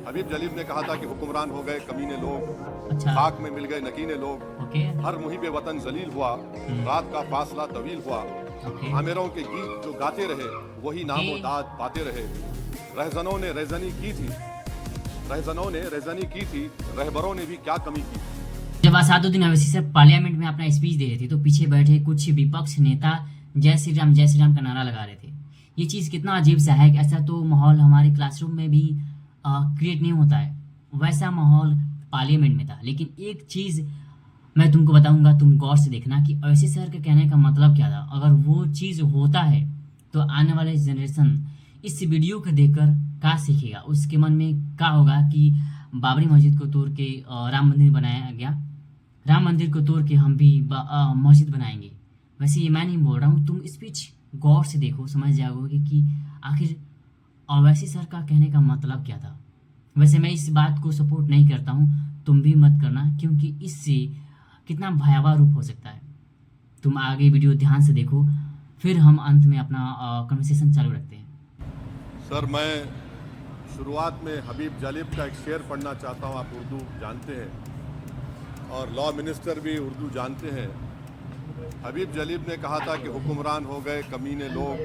हबीब जलील ने कहा था कि हुक्मरान हो गए कमीने लोग, अच्छा। खाक में मिल गए नगीने लोग, ओके। हर मुहिब वतन जलील हुआ, रात का फासला तवील हुआ, ओके। आमिरों के गीत जो गाते रहे वही नामो दाद पाते रहे, रहजनों ने रेजनी की थी, रहजनों ने रेजनी की थी, रहबरों ने भी क्या कमी की। जब असादुद्दीन अवैसी से पार्लियामेंट में अपना स्पीच दे रहे थे तो पीछे बैठे कुछ विपक्ष नेता जय श्री राम का नारा लगा रहे थे। ये चीज़ कितना अजीब सा है कि ऐसा तो माहौल हमारे क्लासरूम में भी क्रिएट नहीं होता है, वैसा माहौल पार्लियामेंट में था। लेकिन एक चीज़ मैं तुमको बताऊंगा, तुम गौर से देखना कि अवैसी सर के कहने का मतलब क्या था। अगर वो चीज़ होता है तो आने वाले जनरेशन इस वीडियो को देखकर क्या सीखेगा, उसके मन में क्या होगा कि बाबरी मस्जिद को तोड़ के राम मंदिर बनाया गया, राम मंदिर को तोड़ के हम भी मस्जिद बनाएंगे। वैसे ये मैं नहीं बोल रहा हूँ, तुम स्पीच गौर से देखो, समझ जाओगे कि आखिर अवैसी सर का कहने का मतलब क्या था। वैसे मैं इस बात को सपोर्ट नहीं करता हूँ, तुम भी मत करना, क्योंकि इससे कितना भयावह रूप हो सकता है। तुम आगे वीडियो ध्यान से देखो, फिर हम अंत में अपना कन्वर्सेशन चालू रखते हैं। सर, मैं शुरुआत में हबीब जलील का एक शेर पढ़ना चाहता हूँ। आप उर्दू जानते हैं और लॉ मिनिस्टर भी उर्दू जानते हैं। हबीब जलील ने कहा था कि हुक्मरान हो गए कमीने लोग,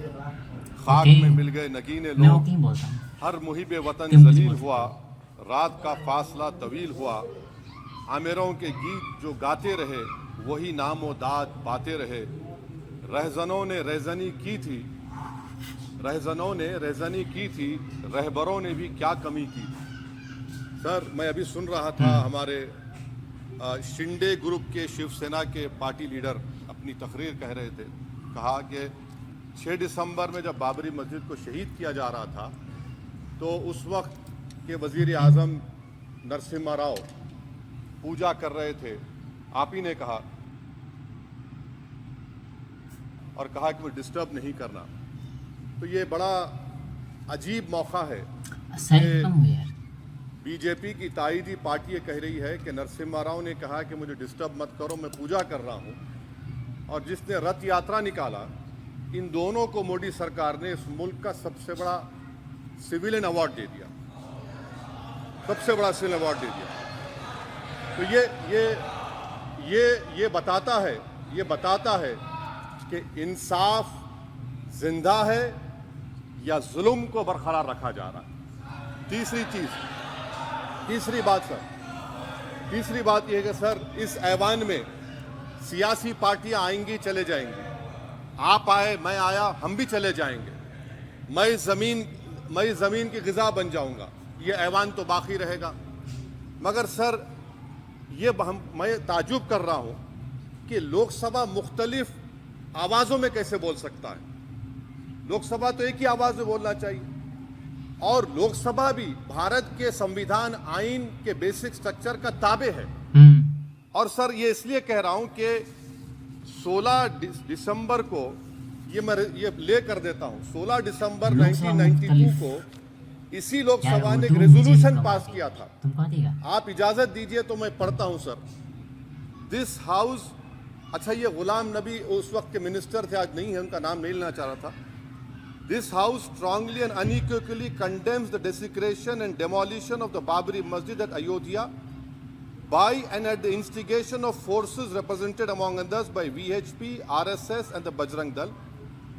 खाक में मिल गए नगीने मैं लोग, ओके बोलता हूँ। हर मुहिब वतन तुम जलील बोलते हुआ, रात का फासला तवील हुआ, आमिरों के गीत जो गाते रहे वही नामो दाद पाते रहे, रहजनों ने रेजनी की थी, रहजनों ने रेजनी की थी, रहबरों ने भी क्या कमी की। सर, मैं अभी सुन रहा था हमारे शिंदे ग्रुप के शिवसेना के पार्टी लीडर अपनी तकरीर कह रहे थे। कहा कि 6 दिसंबर में जब बाबरी मस्जिद को शहीद किया जा रहा था तो उस वक्त के वजीर आज़म नरसिम्हा राव पूजा कर रहे थे। आप ही ने कहा और कहा कि वो डिस्टर्ब नहीं करना। तो ये बड़ा अजीब मौका है कि बीजेपी की ताईदी पार्टी ये कह रही है कि नरसिम्हा राव ने कहा कि मुझे डिस्टर्ब मत करो, मैं पूजा कर रहा हूँ, और जिसने रथ यात्रा निकाला, इन दोनों को मोदी सरकार ने इस मुल्क का सबसे बड़ा सिविलियन अवार्ड दे दिया, सबसे बड़ा सिविलियन अवार्ड दे दिया। तो ये बताता है कि इंसाफ जिंदा है या जुल्म को बरकरार रखा जा रहा है। तीसरी बात यह है कि सर, इस ऐवान में सियासी पार्टियां आएंगी चले जाएंगी, आप आए मैं आया हम भी चले जाएंगे, मैं ज़मीन की ग़िज़ा बन जाऊंगा, ये ऐवान तो बाकी रहेगा। मगर सर, मैं ताजुब कर रहा हूं कि लोकसभा मुख्तलिफ आवाज़ों में कैसे बोल सकता है। लोकसभा तो एक ही आवाज़ में बोलना चाहिए, और लोकसभा भी भारत के संविधान आइन के बेसिक स्ट्रक्चर का ताबे है। और सर, ये इसलिए कह रहा हूं कि 16 दिसंबर को ये ले कर देता हूं, 16 दिसंबर 1992 को इसी लोकसभा ने एक रेजोल्यूशन पास किया था। आप इजाजत दीजिए तो मैं पढ़ता हूं सर। दिस हाउस, अच्छा, ये गुलाम नबी उस वक्त के मिनिस्टर थे, आज नहीं है, उनका नाम नहीं लेना चाह रहा था। This house strongly and unequivocally condemns the desecration and demolition of the Babri Masjid at Ayodhya by and at the instigation of forces represented among others by VHP, RSS and the Bajrang Dal,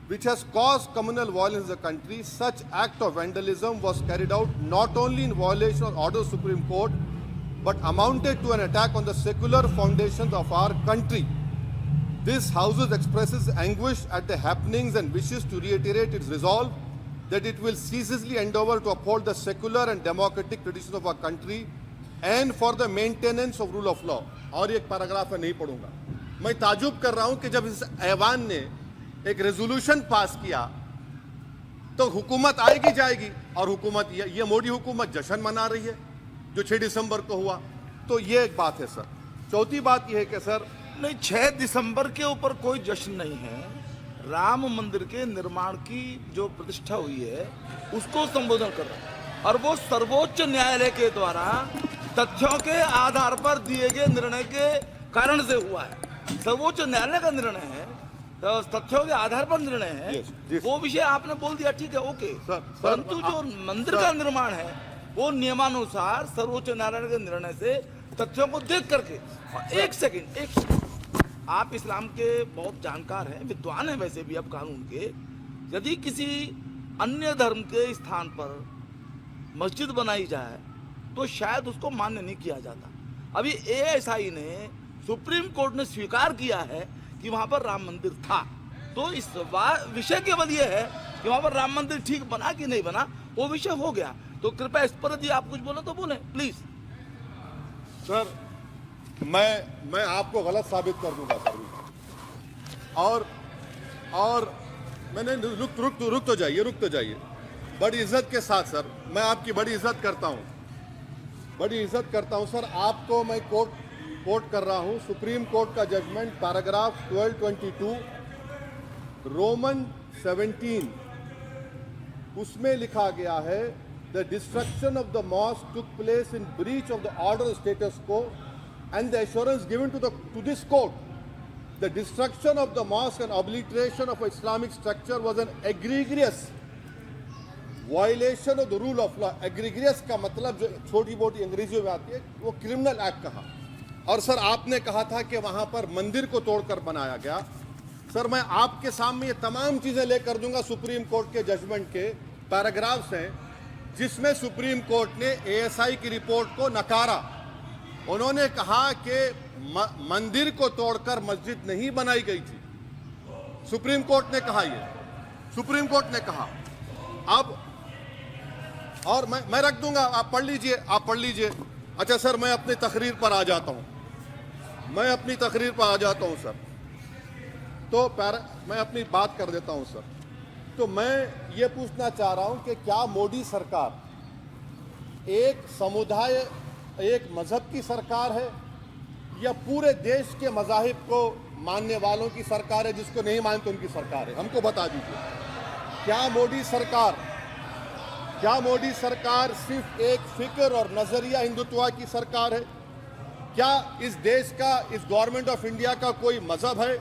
which has caused communal violence in the country. Such act of vandalism was carried out not only in violation of order of Supreme Court but amounted to an attack on the secular foundations of our country. This House expresses anguish at the happenings and wishes to reiterate its resolve that it will ceaselessly endeavor to uphold the secular and democratic traditions of our country and for the maintenance of rule of law. और एक paragraph है, नहीं पढ़ूंगा। मैं ताजुब कर रहा हूं कि जब इस ऐवान ने एक रेजोल्यूशन पास किया तो हुकूमत आएगी जाएगी, और हुकूमत ये मोदी हुकूमत जश्न मना रही है जो 6 दिसंबर को हुआ। तो ये एक बात है सर। चौथी बात यह है कि सर, नहीं, 6 दिसंबर के ऊपर कोई जश्न नहीं है। राम मंदिर के निर्माण की जो प्रतिष्ठा हुई है उसको संबोधन कर रहा है, और वो सर्वोच्च न्यायालय के द्वारा तथ्यों के आधार पर दिए गए निर्णय के कारण से हुआ है। सर्वोच्च न्यायालय का निर्णय है, तो तथ्यों के आधार पर निर्णय है। वो विषय आपने बोल दिया, ठीक है, ओके। परंतु जो मंदिर का निर्माण है वो नियमानुसार सर्वोच्च न्यायालय के निर्णय से तथ्यों को देख करके। और एक सेकंड, आप इस्लाम के बहुत जानकार हैं, विद्वान हैं वैसे भी, अब कानून के, यदि किसी अन्य धर्म के स्थान पर मस्जिद बनाई जाए तो शायद उसको मान्य नहीं किया जाता। अभी एएसआई ने, सुप्रीम कोर्ट ने स्वीकार किया है कि वहां पर राम मंदिर था, तो इस विषय केवल ये है कि वहां पर राम मंदिर ठीक बना कि नहीं बना, वो विषय हो गया। तो कृपया इस पर यदि आप कुछ बोले तो बोले प्लीज। सर मैं आपको गलत साबित कर दूंगा सर। और मैंने रुक तो जाइए बड़ी इज्जत के साथ सर, मैं आपकी बड़ी इज्जत करता हूं सर। आपको मैं कोट कर रहा हूं सुप्रीम कोर्ट का जजमेंट, पैराग्राफ 1222 रोमन 17, उसमें लिखा गया है the destruction of the mosque took place in breach of the order status को and the assurance given to this court, the destruction of the mosque and obliteration of Islamic structure was an egregious violation of the rule of law. Egregious का मतलब जो छोटी मोटी अंग्रेजियों में आती है वो क्रिमिनल एक्ट कहा। और सर आपने कहा था कि वहां पर मंदिर को तोड़कर बनाया गया। सर मैं आपके सामने ये तमाम चीजें लेकर दूंगा, सुप्रीम कोर्ट के जजमेंट के पैराग्राफ्स हैं जिसमें सुप्रीम कोर्ट ने एएसआई की रिपोर्ट को नकारा। उन्होंने कहा कि मंदिर को तोड़कर मस्जिद नहीं बनाई गई थी। सुप्रीम कोर्ट ने कहा, सुप्रीम कोर्ट ने कहा। अब और मैं रख दूंगा, आप पढ़ लीजिए। अच्छा सर मैं अपनी तकरीर पर आ जाता हूं सर। तो मैं अपनी बात कर देता हूं सर। तो मैं ये पूछना चाह रहा हूं कि क्या मोदी सरकार एक समुदाय, एक मजहब की सरकार है या पूरे देश के मजाहिब को मानने वालों की सरकार है? जिसको नहीं मानते उनकी सरकार है, हमको बता दीजिए। क्या मोदी सरकार सिर्फ एक फिक्र और नजरिया हिंदुत्व की सरकार है? क्या इस देश का, इस गवर्नमेंट ऑफ इंडिया का कोई मजहब है?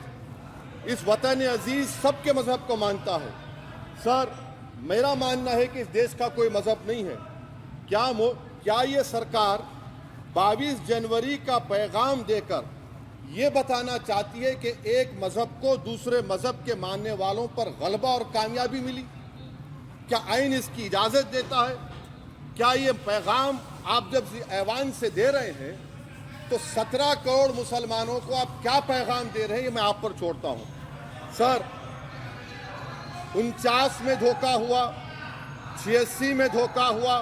इस वतन अजीज सबके मजहब को मानता है। सर मेरा मानना है कि इस देश का कोई मजहब नहीं है। क्या ये सरकार 22 जनवरी का पैगाम देकर ये बताना चाहती है कि एक मजहब को दूसरे मजहब के मानने वालों पर गलबा और कामयाबी मिली? क्या आइन इसकी इजाजत देता है? क्या ये पैगाम आप जब ऐवान से दे रहे हैं तो 17 करोड़ मुसलमानों को आप क्या पैगाम दे रहे हैं, ये मैं आप पर छोड़ता हूं। सर 49 में धोखा हुआ, 86 में धोखा हुआ,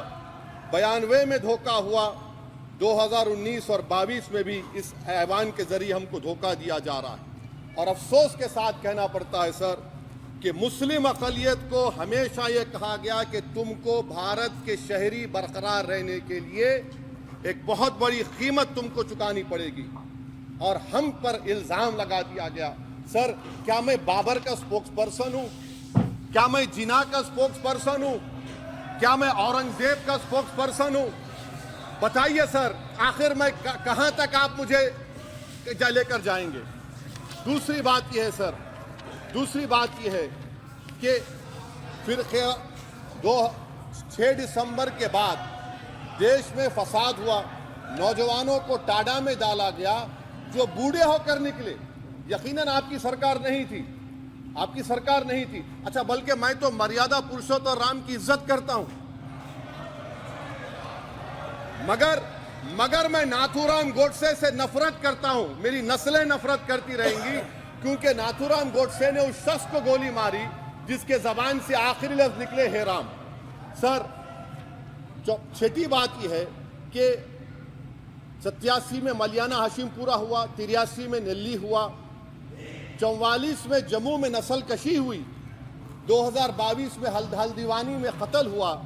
92 में धोखा हुआ, 2019 और 22 में भी इस ऐवान के जरिए हमको धोखा दिया जा रहा है। और अफसोस के साथ कहना पड़ता है सर कि मुस्लिम अक़लियत को हमेशा ये कहा गया कि तुमको भारत के शहरी बरकरार रहने के लिए एक बहुत बड़ी कीमत तुमको चुकानी पड़ेगी, और हम पर इल्ज़ाम लगा दिया गया। सर क्या मैं बाबर का स्पोक्स पर्सन हूँ? क्या मैं जिना का स्पोक्स पर्सन हूँ? क्या मैं औरंगजेब का स्पोक्स पर्सन हूँ? बताइए सर, आखिर मैं कहां तक आप मुझे लेकर जाएंगे? दूसरी बात यह है कि फिर 6 दिसंबर के बाद देश में फसाद हुआ, नौजवानों को टाडा में डाला गया जो बूढ़े होकर निकले। यकीनन आपकी सरकार नहीं थी। अच्छा बल्कि मैं तो मर्यादा पुरुषोत्तम राम की इज्जत करता हूं, मगर मैं नाथूराम गोडसे से नफरत करता हूं। मेरी नस्लें नफरत करती रहेंगी क्योंकि नाथूराम गोडसे ने उस शख्स को गोली मारी जिसके जबान से आखिरी लफ्ज निकले हे राम। सर छठी बात यह है कि 87 में मलियाना हाशिम पूरा हुआ, 83 में नेल्ली हुआ, 44 में जम्मू में नस्ल कशी हुई, 2022 में हल्दीवानी में कत्ल हुआ।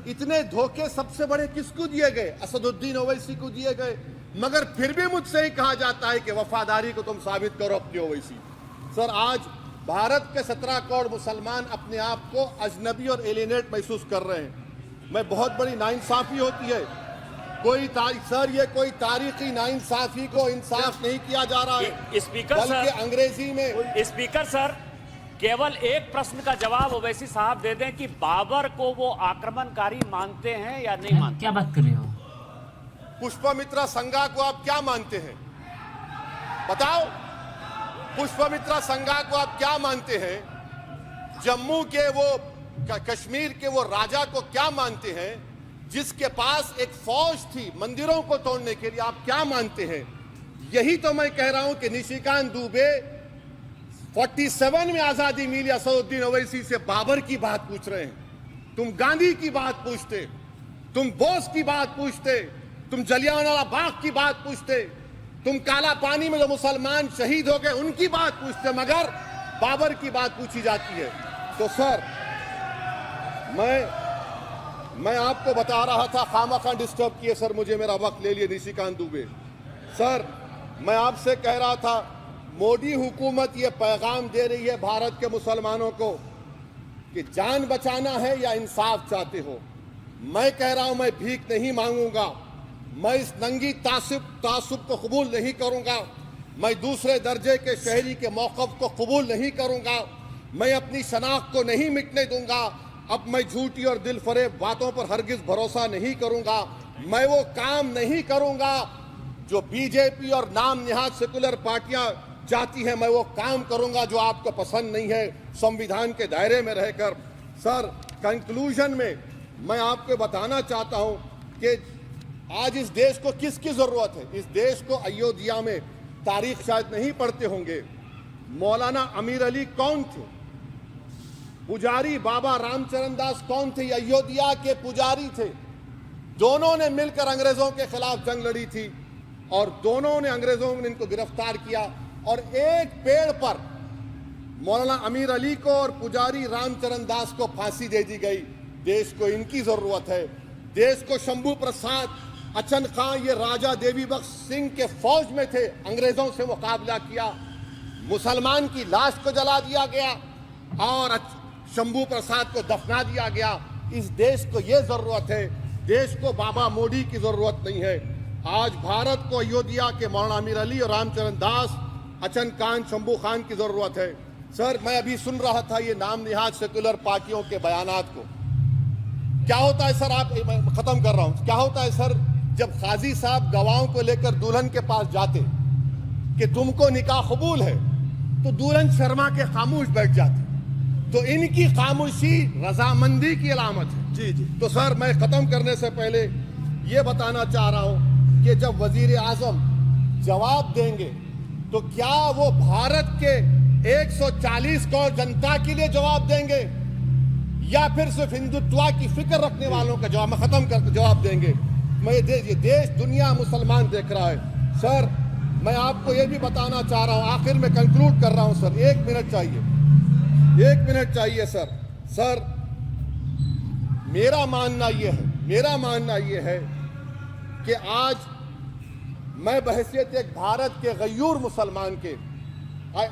इतने धोखे सबसे बड़े किसको दिए गए? असदुद्दीन ओवैसी को दिए गए। मगर फिर भी मुझसे ही कहा जाता है कि वफादारी को तुम साबित करो अपनी ओवैसी। सर आज भारत के 17 करोड़ मुसलमान अपने आप को अजनबी और एलिनेट महसूस कर रहे हैं। मैं बहुत बड़ी नाइंसाफी होती है सर, ये कोई तारीखी नाइंसाफी को इंसाफ नहीं किया जा रहा है। स्पीकर बल्कि सर, अंग्रेजी में स्पीकर सर, केवल एक प्रश्न का जवाब ओवैसी साहब दे दें कि बाबर को वो आक्रमणकारी मानते हैं या नहीं मानते। क्या बात कर रहे हो? पुष्पमित्रा संघा को आप क्या मानते हैं? बताओ, पुष्पमित्रा संघा को आप क्या मानते हैं? जम्मू के वो कश्मीर के वो राजा को क्या मानते हैं जिसके पास एक फौज थी मंदिरों को तोड़ने के लिए? आप क्या मानते हैं? यही तो मैं कह रहा हूं कि निशिकांत दुबे 47 में आजादी मिली, असदुद्दीन ओवैसी से बाबर की बात पूछ रहे हैं। तुम गांधी की बात पूछते, तुम बोस की बात पूछते, तुम जलियांवाला बाग की बात पूछते, तुम काला पानी में जो मुसलमान शहीद हो गए उनकी बात पूछते, मगर बाबर की बात पूछी जाती है। तो सर, मैं आपको बता रहा था, खामखा डिस्टर्ब किए सर, मुझे मेरा वक्त ले लिए निशिकांत दुबे। सर, मैं आपसे कह रहा था, मोदी हुकूमत ये पैगाम दे रही है भारत के मुसलमानों को कि जान बचाना है या इंसाफ चाहते हो। मैं कह रहा हूं, मैं भीख नहीं मांगूंगा, मैं इस नंगी तासुब को कबूल नहीं करूंगा, मैं दूसरे दर्जे के शहरी के मौक़िफ़ को कबूल नहीं करूंगा, मैं अपनी शनाख्त को नहीं मिटने दूंगा। अब मैं झूठी और दिल फरेब बातों पर हरगिज भरोसा नहीं करूंगा। मैं वो काम नहीं करूंगा जो बीजेपी और नाम निहाद सेकुलर पार्टियां चाहती हैं। मैं वो काम करूंगा जो आपको पसंद नहीं है, संविधान के दायरे में रहकर। सर, कंक्लूजन में मैं आपको बताना चाहता हूं कि आज इस देश को किसकी जरूरत है? इस देश को अयोध्या में, तारीख शायद नहीं पढ़ते होंगे, मौलाना अमीर अली कौन थे? पुजारी बाबा रामचरण दास कौन थे? अयोध्या के पुजारी थे। दोनों ने मिलकर अंग्रेजों के खिलाफ जंग लड़ी थी और दोनों ने, अंग्रेजों ने इनको गिरफ्तार किया और एक पेड़ पर मौलाना अमीर अली को और पुजारी रामचरण दास को फांसी दे दी गई। देश को इनकी जरूरत है। देश को शंभू प्रसाद, अचन खां, ये राजा देवी बख्श सिंह के फौज में थे, अंग्रेजों से मुकाबला किया, मुसलमान की लाश को जला दिया गया और शंभू प्रसाद को दफना दिया गया। इस देश को ये जरूरत है, देश को बाबा मोदी की जरूरत नहीं है। आज भारत को अयोध्या के मौलाना अमीर अली और रामचरण दास, अचन खान, शंभू खान की जरूरत है। सर, मैं अभी सुन रहा था ये नाम निहाद सेकुलर पार्टियों के बयानात को। क्या होता है सर, आप, मैं खत्म कर रहा हूं, क्या होता है सर, जब काजी साहब गवाहों को लेकर दुल्हन के पास जाते कि तुमको निकाह कबूल है, तो दुल्हन शर्मा के खामोश बैठ जाते। तो इनकी खामोशी रजामंदी की अलामत है। जी जी। तो सर, मैं खत्म करने से पहले ये बताना चाह रहा हूं कि जब वजीर आजम जवाब देंगे तो क्या वो भारत के 140 करोड़ जनता के लिए जवाब देंगे या फिर सिर्फ हिंदुत्व की फिक्र रखने वालों का जवाब, मैं खत्म करके जवाब देंगे? मैं ये देश, दुनिया, मुसलमान देख रहा है। सर, मैं आपको ये भी बताना चाह रहा हूं, आखिर में कंक्लूड कर रहा हूं सर, 1 मिनट चाहिए, 1 मिनट चाहिए सर। सर, मेरा मानना ये है कि आज मैं बहैसियत एक भारत के गयूर मुसलमान के,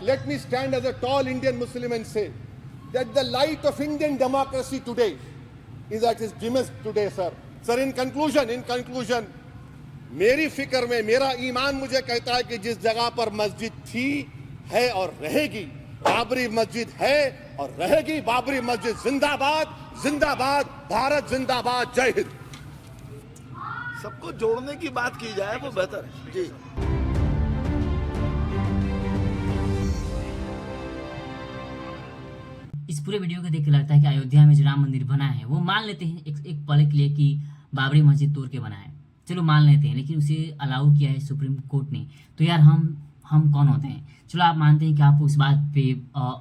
let me stand as a tall Indian Muslim and say that the light of Indian democracy today is at its dimmest today, sir. Sir, in conclusion, मेरी फिक्र में, मेरा ईमान मुझे कहता है कि जिस जगह पर मस्जिद थी, है और रहेगी, बाबरी मस्जिद है और रहेगी, बाबरी मस्जिद जिंदाबाद, जिंदाबाद, भारत जिंदाबाद, जय हिंद। सबको जोड़ने की बात की जाए वो बेहतर है। जी। इस पूरे वीडियो को देख के लगता है कि अयोध्या में जो राम मंदिर बना है वो मान लेते हैं एक पल के लिए कि बाबरी मस्जिद तोड़ के बना है, चलो मान लेते हैं, लेकिन उसे अलाउ किया है सुप्रीम कोर्ट ने। तो यार हम कौन होते हैं? चलो आप मानते हैं कि आप उस बात पे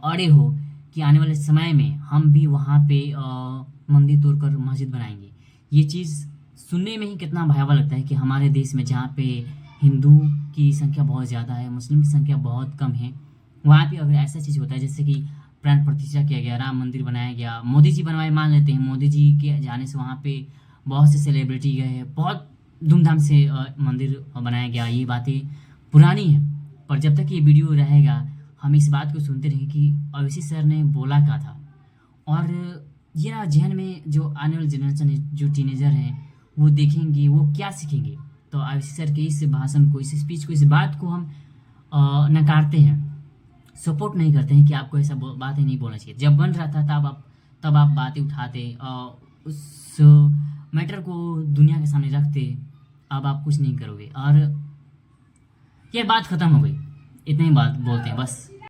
अड़े हो कि आने वाले समय में हम भी वहाँ पे मंदिर तोड़कर मस्जिद बनाएंगे। ये चीज़ सुनने में ही कितना भयावह लगता है कि हमारे देश में जहाँ पे हिंदू की संख्या बहुत ज़्यादा है, मुस्लिम की संख्या बहुत कम है, वहाँ पे अगर ऐसा चीज़ होता है जैसे कि प्राण प्रतिष्ठा किया गया, राम मंदिर बनाया गया, मोदी जी बनवाए, मान लेते हैं मोदी जी के जाने से वहाँ पे बहुत से सेलिब्रिटी गए हैं, बहुत धूमधाम से मंदिर बनाया गया, ये बातें पुरानी हैं। पर जब तक ये वीडियो रहेगा हम इस बात को सुनते रहेंगे कि ओवैसी सर ने बोला क्या था। और ये ना जहन में जो आने वाले जनरेशन है, जो टीनेजर हैं, वो देखेंगे, वो क्या सीखेंगे। तो ओवैसी सर के इस भाषण को, इस स्पीच को, इस बात को हम नकारते हैं। सपोर्ट नहीं करते हैं कि आपको ऐसा बातें नहीं बोलना चाहिए। जब बन रहा था तब आप बातें उठाते और उस मैटर को दुनिया के सामने रखते। अब आप कुछ नहीं करोगे और ये बात ख़त्म हो गई। इतनी बात बोलते हैं बस।